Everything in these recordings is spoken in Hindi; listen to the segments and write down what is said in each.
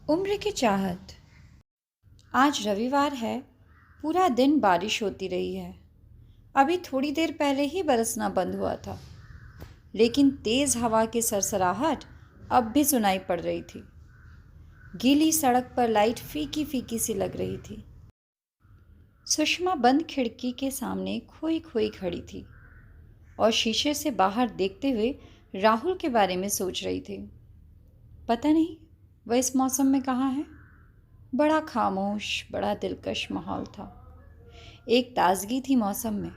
उम्र की चाहत। आज रविवार है। पूरा दिन बारिश होती रही है। अभी थोड़ी देर पहले ही बरसना बंद हुआ था, लेकिन तेज हवा की सरसराहट अब भी सुनाई पड़ रही थी। गीली सड़क पर लाइट फीकी फीकी सी लग रही थी। सुषमा बंद खिड़की के सामने खोई खोई खड़ी थी और शीशे से बाहर देखते हुए राहुल के बारे में सोच रही थी। पता नहीं वह इस मौसम में कहाँ है। बड़ा खामोश, बड़ा दिलकश माहौल था। एक ताजगी थी मौसम में,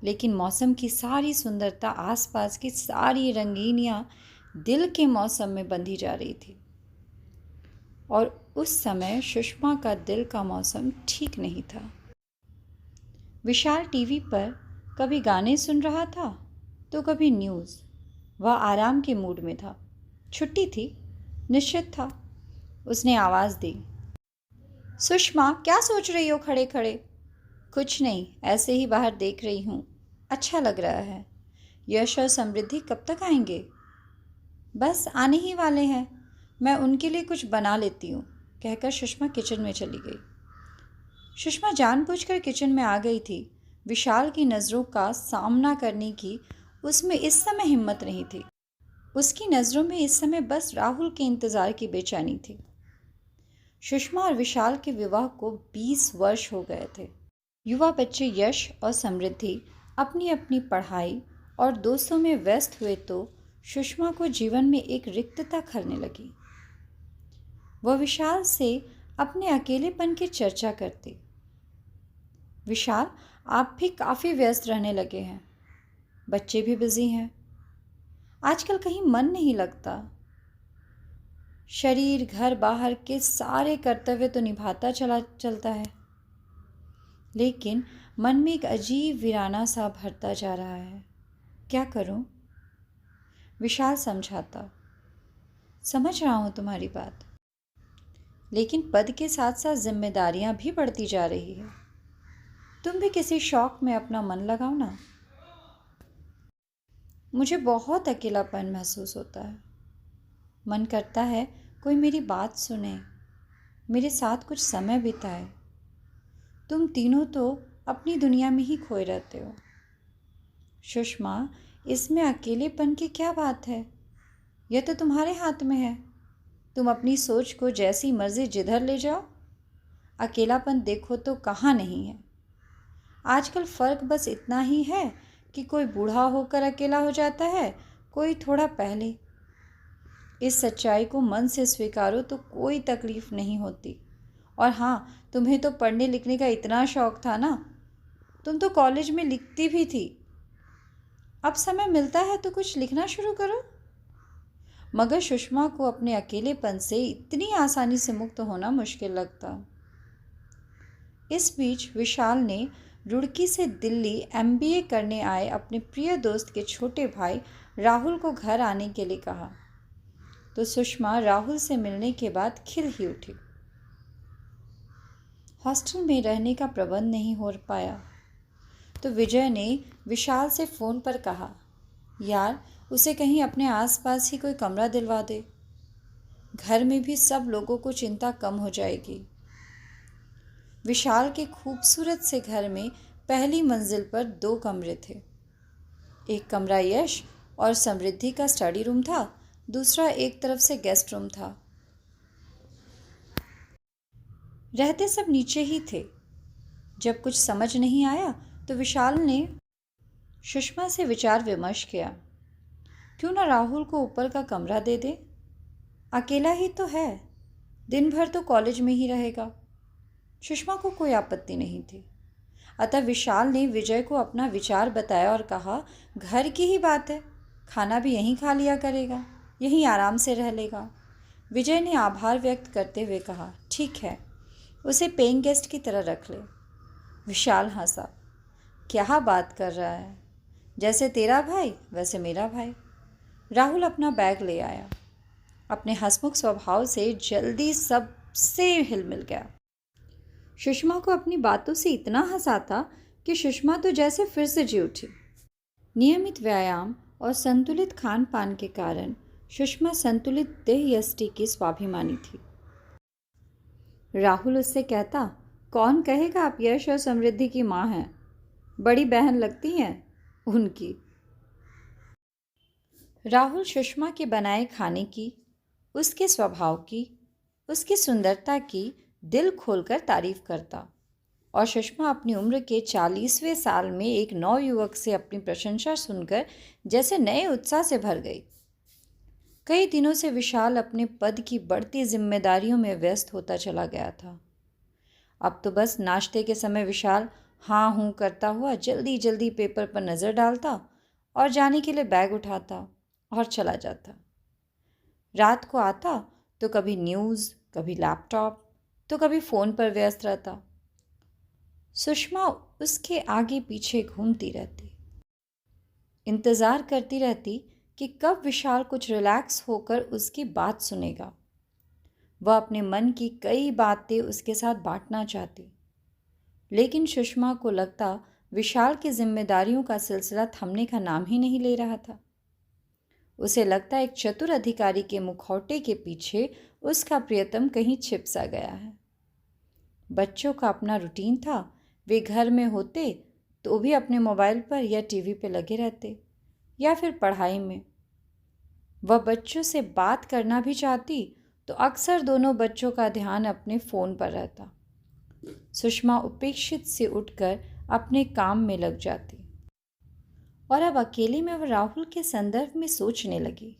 लेकिन मौसम की सारी सुंदरता, आसपास की सारी रंगीनियाँ दिल के मौसम में बंधी जा रही थी। और उस समय सुषमा का दिल का मौसम ठीक नहीं था। विशाल टीवी पर कभी गाने सुन रहा था तो कभी न्यूज़। वह आराम के मूड में था। छुट्टी थी, निश्चित था। उसने आवाज़ दी, सुषमा, क्या सोच रही हो खड़े खड़े? कुछ नहीं, ऐसे ही बाहर देख रही हूँ। अच्छा लग रहा है। यश और समृद्धि कब तक आएंगे? बस आने ही वाले हैं। मैं उनके लिए कुछ बना लेती हूँ, कहकर सुषमा किचन में चली गई। सुषमा जानबूझकर किचन में आ गई थी। विशाल की नज़रों का सामना करने की उसमें इस समय हिम्मत नहीं थी। उसकी नज़रों में इस समय बस राहुल के इंतज़ार की बेचैनी थी। सुषमा और विशाल के विवाह को 20 वर्ष हो गए थे। युवा बच्चे यश और समृद्धि अपनी अपनी पढ़ाई और दोस्तों में व्यस्त हुए तो सुषमा को जीवन में एक रिक्तता खलने लगी। वह विशाल से अपने अकेलेपन की चर्चा करती। विशाल, आप भी काफ़ी व्यस्त रहने लगे हैं। बच्चे भी बिजी हैं। आजकल कहीं मन नहीं लगता। शरीर, घर, बाहर के सारे कर्तव्य तो निभाता चलता है, लेकिन मन में एक अजीब वीराना सा भरता जा रहा है। क्या करूं? विशाल समझाता। समझ रहा हूं तुम्हारी बात, लेकिन पद के साथ साथ जिम्मेदारियां भी बढ़ती जा रही है। तुम भी किसी शौक में अपना मन लगाओ ना। मुझे बहुत अकेलापन महसूस होता है। मन करता है कोई मेरी बात सुने, मेरे साथ कुछ समय बिताए। तुम तीनों तो अपनी दुनिया में ही खोए रहते हो। सुषमा, इसमें अकेलेपन की क्या बात है? यह तो तुम्हारे हाथ में है। तुम अपनी सोच को जैसी मर्जी जिधर ले जाओ। अकेलापन देखो तो कहाँ नहीं है। आजकल फ़र्क बस इतना ही है कि कोई बूढ़ा होकर अकेला हो जाता है, कोई थोड़ा पहले। इस सच्चाई को मन से स्वीकारो तो कोई तकलीफ़ नहीं होती। और हाँ, तुम्हें तो पढ़ने लिखने का इतना शौक़ था ना। तुम तो कॉलेज में लिखती भी थी। अब समय मिलता है तो कुछ लिखना शुरू करो। मगर सुषमा को अपने अकेलेपन से इतनी आसानी से मुक्त होना मुश्किल लगता। इस बीच विशाल ने रुड़की से दिल्ली एमबीए करने आए अपने प्रिय दोस्त के छोटे भाई राहुल को घर आने के लिए कहा, तो सुषमा राहुल से मिलने के बाद खिल ही उठी। हॉस्टल में रहने का प्रबंध नहीं हो पाया तो विजय ने विशाल से फ़ोन पर कहा, यार, उसे कहीं अपने आसपास ही कोई कमरा दिलवा दे। घर में भी सब लोगों को चिंता कम हो जाएगी। विशाल के खूबसूरत से घर में पहली मंजिल पर 2 कमरे थे। एक कमरा यश और समृद्धि का स्टडी रूम था, दूसरा एक तरफ से गेस्ट रूम था। रहते सब नीचे ही थे। जब कुछ समझ नहीं आया तो विशाल ने सुषमा से विचार विमर्श किया, क्यों ना राहुल को ऊपर का कमरा दे दे। अकेला ही तो है, दिन भर तो कॉलेज में ही रहेगा। सुषमा को कोई आपत्ति नहीं थी। अतः विशाल ने विजय को अपना विचार बताया और कहा, घर की ही बात है, खाना भी यहीं खा लिया करेगा, यहीं आराम से रह लेगा। विजय ने आभार व्यक्त करते हुए कहा, ठीक है, उसे पेइंग गेस्ट की तरह रख ले। विशाल हंसा, क्या बात कर रहा है, जैसे तेरा भाई वैसे मेरा भाई। राहुल अपना बैग ले आया। अपने हंसमुख स्वभाव से जल्दी सबसे हिल मिल गया। सुषमा को अपनी बातों से इतना हंसा था कि सुषमा तो जैसे फिर से जी उठी। नियमित व्यायाम और संतुलित खान पान के कारण सुषमा संतुलित देह यष्टि की स्वाभिमानी थी। राहुल उससे कहता, कौन कहेगा आप यश और समृद्धि की माँ हैं? बड़ी बहन लगती हैं उनकी। राहुल सुषमा के बनाए खाने की, उसके स्वभाव की, उसकी सुंदरता की दिल खोलकर तारीफ करता और सुषमा अपनी उम्र के 40वें साल में एक नवयुवक से अपनी प्रशंसा सुनकर जैसे नए उत्साह से भर गई। कई दिनों से विशाल अपने पद की बढ़ती जिम्मेदारियों में व्यस्त होता चला गया था। अब तो बस नाश्ते के समय विशाल हाँ हूँ करता हुआ जल्दी जल्दी पेपर पर नज़र डालता और जाने के लिए बैग उठाता और चला जाता। रात को आता तो कभी न्यूज़, कभी लैपटॉप, तो कभी फ़ोन पर व्यस्त रहता। सुषमा उसके आगे पीछे घूमती रहती, इंतज़ार करती रहती कि कब विशाल कुछ रिलैक्स होकर उसकी बात सुनेगा। वह अपने मन की कई बातें उसके साथ बांटना चाहती, लेकिन सुषमा को लगता विशाल की जिम्मेदारियों का सिलसिला थमने का नाम ही नहीं ले रहा था। उसे लगता एक चतुर अधिकारी के मुखौटे के पीछे उसका प्रियतम कहीं छिप सा गया है। बच्चों का अपना रूटीन था, वे घर में होते तो भी अपने मोबाइल पर या टीवी पर लगे रहते या फिर पढ़ाई में। वह बच्चों से बात करना भी चाहती तो अक्सर दोनों बच्चों का ध्यान अपने फ़ोन पर रहता। सुषमा उपेक्षित से उठकर अपने काम में लग जाती और अब अकेले में वह राहुल के संदर्भ में सोचने लगी।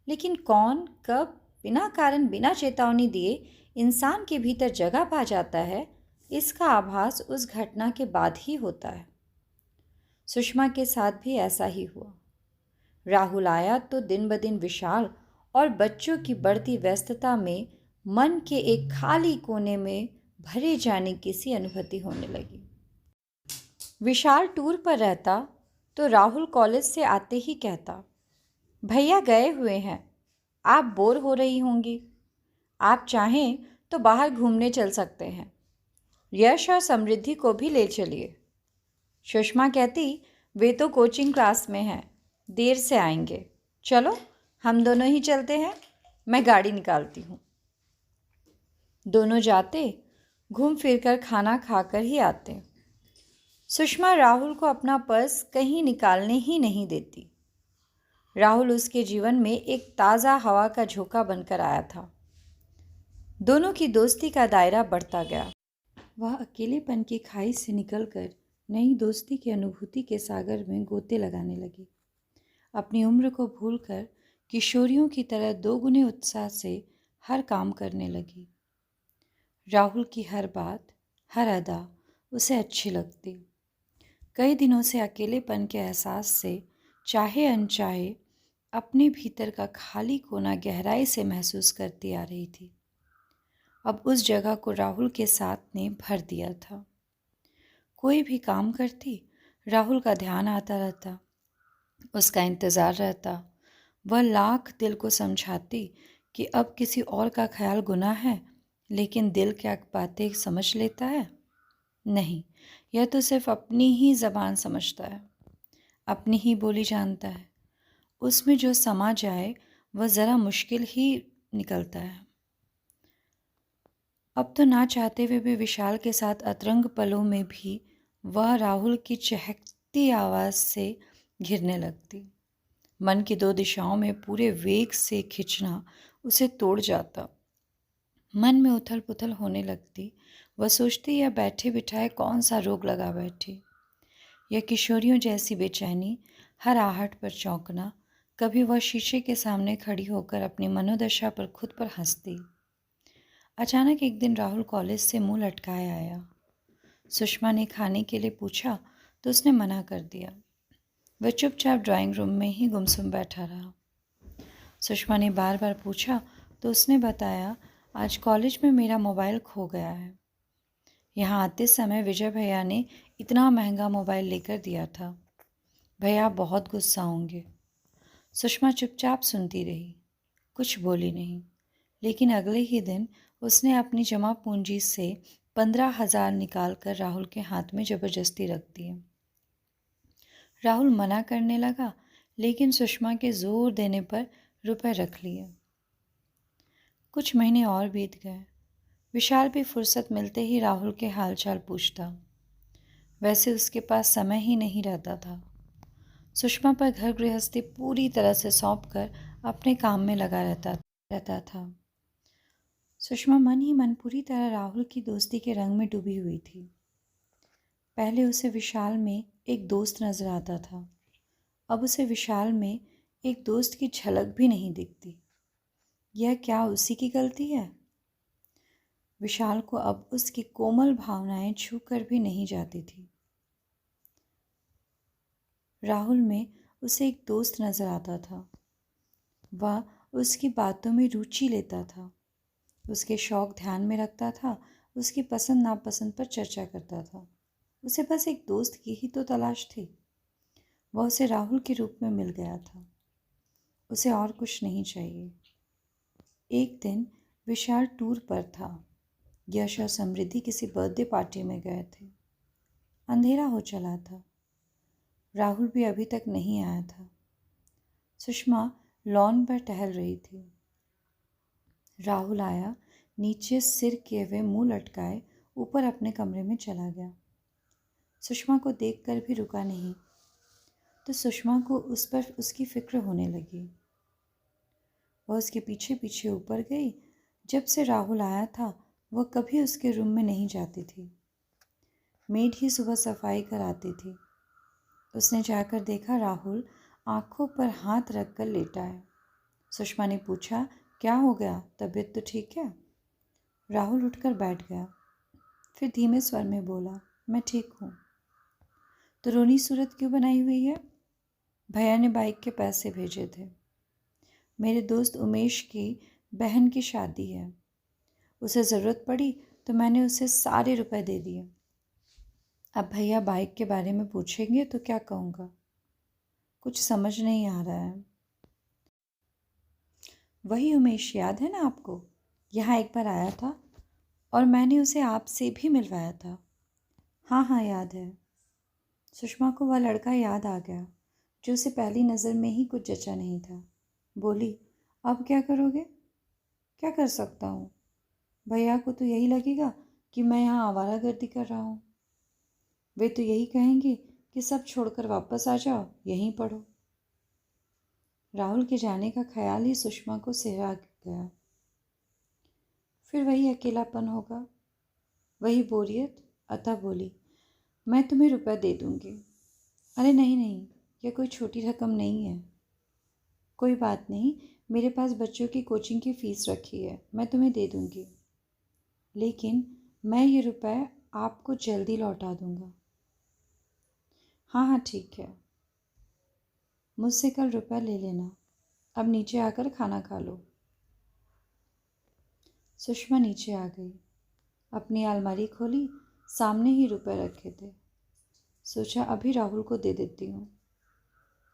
लेकिन कौन कब बिना कारण बिना चेतावनी दिए इंसान के भीतर जगह पा जाता है, इसका आभास उस घटना के बाद ही होता है। सुषमा के साथ भी ऐसा ही हुआ। राहुल आया तो दिन ब दिन विशाल और बच्चों की बढ़ती व्यस्तता में मन के एक खाली कोने में भरे जाने की सी अनुभूति होने लगी। विशाल टूर पर रहता तो राहुल कॉलेज से आते ही कहता, भैया गए हुए हैं, आप बोर हो रही होंगी, आप चाहें तो बाहर घूमने चल सकते हैं, यश और समृद्धि को भी ले चलिए। सुषमा कहती, वे तो कोचिंग क्लास में हैं, देर से आएंगे, चलो हम दोनों ही चलते हैं, मैं गाड़ी निकालती हूँ। दोनों जाते, घूम फिर कर खाना खाकर ही आते। सुषमा राहुल को अपना पर्स कहीं निकालने ही नहीं देती। राहुल उसके जीवन में एक ताज़ा हवा का झोंका बनकर आया था। दोनों की दोस्ती का दायरा बढ़ता गया। वह अकेलेपन की खाई से निकलकर नई दोस्ती की अनुभूति के सागर में गोते लगाने लगी। अपनी उम्र को भूलकर किशोरियों की तरह दोगुने उत्साह से हर काम करने लगी। राहुल की हर बात, हर अदा उसे अच्छी लगती। कई दिनों से अकेलेपन के एहसास से चाहे अनचाहे अपने भीतर का खाली कोना गहराई से महसूस करती आ रही थी। अब उस जगह को राहुल के साथ ने भर दिया था। कोई भी काम करती, राहुल का ध्यान आता रहता, उसका इंतज़ार रहता। वह लाख दिल को समझाती कि अब किसी और का ख्याल गुनाह है, लेकिन दिल क्या बातें समझ लेता है? नहीं, यह तो सिर्फ अपनी ही ज़बान समझता है, अपनी ही बोली जानता है। उसमें जो समा जाए वह ज़रा मुश्किल ही निकलता है। अब तो ना चाहते हुए भी विशाल के साथ अतरंग पलों में भी वह राहुल की चहकती आवाज़ से घिरने लगती। मन की दो दिशाओं में पूरे वेग से खिंचना उसे तोड़ जाता। मन में उथल पुथल होने लगती। वह सोचती, या बैठे बिठाए कौन सा रोग लगा बैठी। यह किशोरियों जैसी बेचैनी, हर आहट पर चौंकना। कभी वह शीशे के सामने खड़ी होकर अपनी मनोदशा पर खुद पर हंसती। अचानक एक दिन राहुल कॉलेज से मुंह लटकाए आया। सुषमा ने खाने के लिए पूछा तो उसने मना कर दिया। वह चुपचाप ड्राइंग रूम में ही गुमसुम बैठा रहा। सुषमा ने बार बार पूछा तो उसने बताया, आज कॉलेज में मेरा मोबाइल खो गया है। यहाँ आते समय विजय भैया ने इतना महंगा मोबाइल लेकर दिया था। भैया बहुत गुस्सा होंगे। सुषमा चुपचाप सुनती रही, कुछ बोली नहीं। लेकिन अगले ही दिन उसने अपनी जमा पूंजी से 15,000 निकाल कर राहुल के हाथ में ज़बरदस्ती रख दिए। राहुल मना करने लगा, लेकिन सुषमा के जोर देने पर रुपए रख लिए। कुछ महीने और बीत गए। विशाल भी फुर्सत मिलते ही राहुल के हालचाल पूछता। वैसे उसके पास समय ही नहीं रहता था। सुषमा पर घर गृहस्थी पूरी तरह से सौंप कर अपने काम में लगा रहता था। सुषमा मन ही मन पूरी तरह राहुल की दोस्ती के रंग में डूबी हुई थी। पहले उसे विशाल में एक दोस्त नजर आता था, अब उसे विशाल में एक दोस्त की झलक भी नहीं दिखती। यह क्या उसी की गलती है? विशाल को अब उसकी कोमल भावनाएं छू कर भी नहीं जाती थी। राहुल में उसे एक दोस्त नजर आता था। वह उसकी बातों में रुचि लेता था, उसके शौक ध्यान में रखता था, उसकी पसंद नापसंद पर चर्चा करता था। उसे बस एक दोस्त की ही तो तलाश थी। वह उसे राहुल के रूप में मिल गया था। उसे और कुछ नहीं चाहिए। एक दिन विशाल टूर पर था। यश और समृद्धि किसी बर्थडे पार्टी में गए थे। अंधेरा हो चला था। राहुल भी अभी तक नहीं आया था। सुषमा लॉन पर टहल रही थी। राहुल आया, नीचे सिर किए हुए मुंह लटकाए ऊपर अपने कमरे में चला गया। सुषमा को देखकर भी रुका नहीं, तो सुषमा को उस पर उसकी फिक्र होने लगी। वह उसके पीछे पीछे ऊपर गई। जब से राहुल आया था वह कभी उसके रूम में नहीं जाती थी। मेड ही सुबह सफाई कराती थी। उसने जाकर देखा राहुल आंखों पर हाथ रखकर लेटा है। सुषमा ने पूछा, क्या हो गया, तबीयत तो ठीक है? राहुल उठकर बैठ गया, फिर धीमे स्वर में बोला, मैं ठीक हूँ। तो रोनी सूरत क्यों बनाई हुई है? भैया ने बाइक के पैसे भेजे थे। मेरे दोस्त उमेश की बहन की शादी है। उसे ज़रूरत पड़ी तो मैंने उसे सारे रुपए दे दिए। अब भैया बाइक के बारे में पूछेंगे तो क्या कहूँगा? कुछ समझ नहीं आ रहा है। वही उमेश याद है ना आपको? यहाँ एक बार आया था और मैंने उसे आपसे भी मिलवाया था। हाँ हाँ याद है। सुषमा को वह लड़का याद आ गया जो उसे पहली नज़र में ही कुछ जचा नहीं था। बोली, अब क्या करोगे? क्या कर सकता हूँ? भैया को तो यही लगेगा कि मैं यहाँ आवारागर्दी कर रहा हूँ। वे तो यही कहेंगे कि सब छोड़कर वापस आ जाओ, यहीं पढ़ो। राहुल के जाने का ख्याल ही सुषमा को सिहरा गया। फिर वही अकेलापन होगा, वही बोरियत। अतः बोली, मैं तुम्हें रुपए दे दूँगी। अरे नहीं नहीं, यह कोई छोटी रकम नहीं है। कोई बात नहीं, मेरे पास बच्चों की कोचिंग की फ़ीस रखी है, मैं तुम्हें दे दूँगी। लेकिन मैं ये रुपए आपको जल्दी लौटा दूँगा। हाँ हाँ ठीक है। मुझसे कल रुपए ले लेना। अब नीचे आकर खाना खा लो। सुषमा नीचे आ गई, अपनी अलमारी खोली, सामने ही रुपए रखे थे। सोचा अभी राहुल को दे देती हूँ,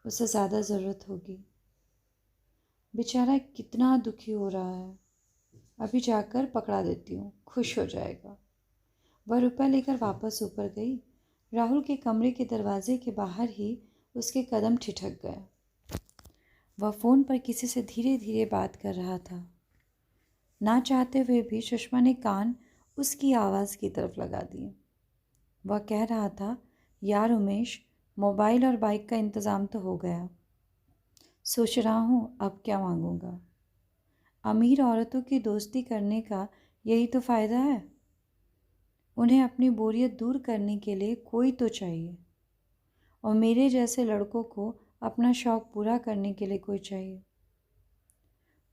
उसे ज़्यादा ज़रूरत होगी। बेचारा कितना दुखी हो रहा है। अभी जाकर पकड़ा देती हूँ, खुश हो जाएगा। वह रुपया लेकर वापस ऊपर गई। राहुल के कमरे के दरवाजे के बाहर ही उसके कदम ठिठक गए। वह फ़ोन पर किसी से धीरे धीरे बात कर रहा था। ना चाहते हुए भी सुषमा ने कान उसकी आवाज़ की तरफ लगा दिए। वह कह रहा था, यार उमेश, मोबाइल और बाइक का इंतज़ाम तो हो गया। सोच रहा हूँ अब क्या मांगूंगा। अमीर औरतों की दोस्ती करने का यही तो फ़ायदा है। उन्हें अपनी बोरियत दूर करने के लिए कोई तो चाहिए, और मेरे जैसे लड़कों को अपना शौक़ पूरा करने के लिए कोई चाहिए।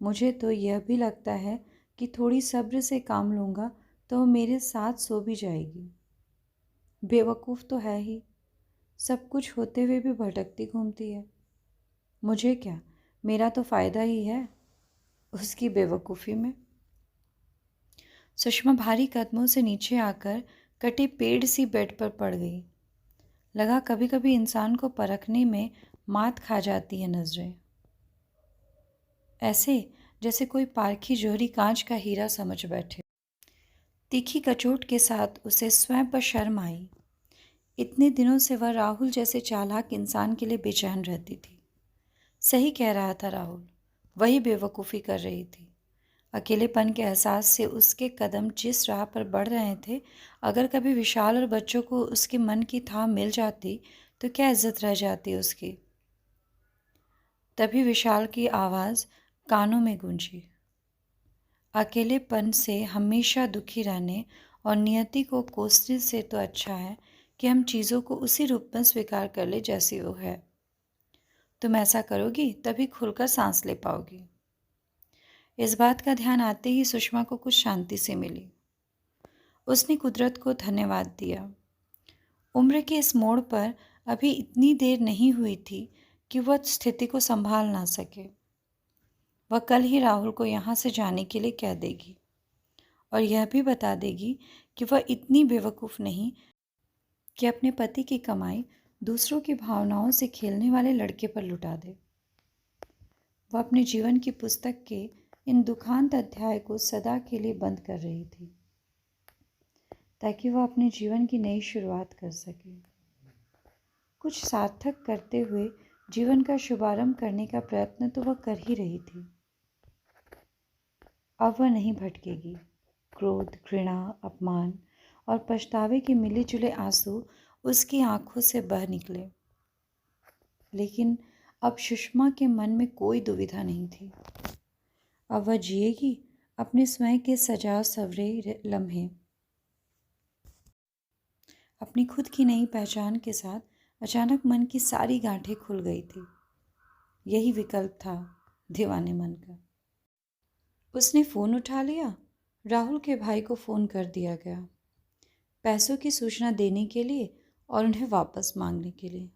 मुझे तो यह भी लगता है कि थोड़ी सब्र से काम लूँगा तो वो मेरे साथ सो भी जाएगी। बेवकूफ़ तो है ही, सब कुछ होते हुए भी भटकती घूमती है। मुझे क्या, मेरा तो फ़ायदा ही है उसकी बेवकूफ़ी में। सुषमा भारी कदमों से नीचे आकर कटे पेड़ सी बेड पर पड़ गई। लगा कभी कभी इंसान को परखने में मात खा जाती है नज़रें। ऐसे जैसे कोई पारखी जोहरी कांच का हीरा समझ बैठे। तीखी कचोट के साथ उसे स्वयं पर शर्म आई। इतने दिनों से वह राहुल जैसे चालाक इंसान के लिए बेचैन रहती थी। सही कह रहा था राहुल, वही बेवकूफ़ी कर रही थी। अकेलेपन के एहसास से उसके कदम जिस राह पर बढ़ रहे थे, अगर कभी विशाल और बच्चों को उसके मन की थाह मिल जाती तो क्या इज्जत रह जाती उसकी। तभी विशाल की आवाज़ कानों में गूंजी, अकेलेपन से हमेशा दुखी रहने और नियति को कोसने से तो अच्छा है कि हम चीज़ों को उसी रूप में स्वीकार कर ले जैसी वो है। तुम ऐसा करोगी तभी खुलकर सांस ले पाओगी। इस बात का ध्यान आते ही सुषमा को कुछ शांति से मिली। उसने कुदरत को धन्यवाद दिया। उम्र के इस मोड़ पर अभी इतनी देर नहीं हुई थी कि वह स्थिति को संभाल ना सके। वह कल ही राहुल को यहाँ से जाने के लिए कह देगी और यह भी बता देगी कि वह इतनी बेवकूफ़ नहीं कि अपने पति की कमाई दूसरों की भावनाओं से खेलने वाले लड़के पर लुटा दे। वह अपने जीवन की पुस्तक के इन दुखांत अध्याय को सदा के लिए बंद कर रही थी ताकि वह अपने जीवन की नई शुरुआत कर सके। कुछ सार्थक करते हुए जीवन का शुभारंभ करने का प्रयत्न तो वह कर ही रही थी। अब वह नहीं भटकेगी। क्रोध, घृणा, अपमान और पछतावे के मिले जुले आंसू उसकी आंखों से बह निकले। लेकिन अब सुषमा के मन में कोई दुविधा नहीं थी। अब वह जिएगी अपने स्वयं के सजा सवरे लम्हे। अपनी खुद की नई पहचान के साथ अचानक मन की सारी गांठें खुल गई थी। यही विकल्प था दीवाने मन का। उसने फ़ोन उठा लिया। राहुल के भाई को फ़ोन कर दिया गया, पैसों की सूचना देने के लिए और उन्हें वापस मांगने के लिए।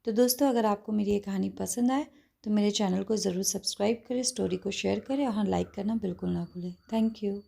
तो दोस्तों, अगर आपको मेरी ये कहानी पसंद आए तो मेरे चैनल को ज़रूर सब्सक्राइब करें, स्टोरी को शेयर करें और हाँ, लाइक करना बिल्कुल ना भूलें। Thank you.